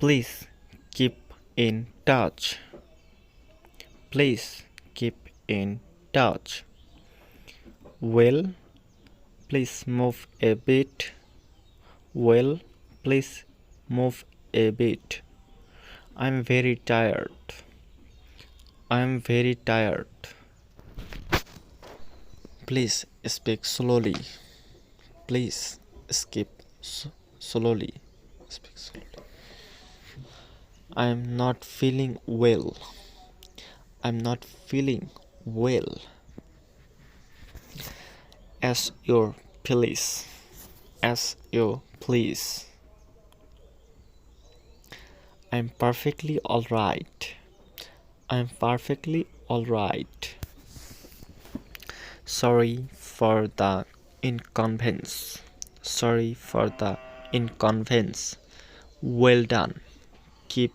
Please keep in touch. Please keep in touch. Well, please move a bit. Well, please move a bit. I'm very tired. I'm very tired. Please speak slowly. Please skip slowly. Speak slowly. I'm not feeling well. I'm not feeling well. As you please. As you please. I'm perfectly alright. I'm perfectly alright. Sorry for the inconvenience. Sorry for the inconvenience. Well done. Keep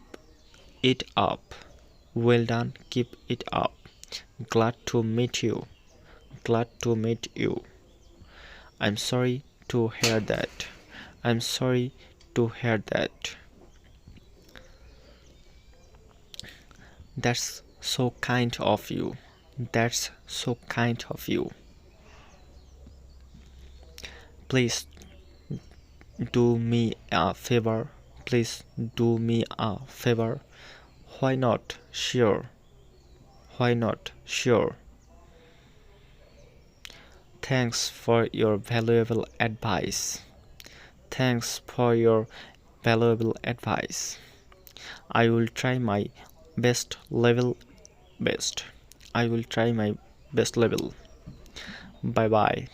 it up. Well done. Keep it up. Glad to meet you. Glad to meet you. I'm sorry to hear that. I'm sorry to hear that. That's so kind of you. That's so kind of you. Please do me a favor. Please do me a favor. Why not? Sure. Why not? Sure. Thanks for your valuable advice. Thanks for your valuable advice. I will try my best level best. I will try my best level. Bye bye.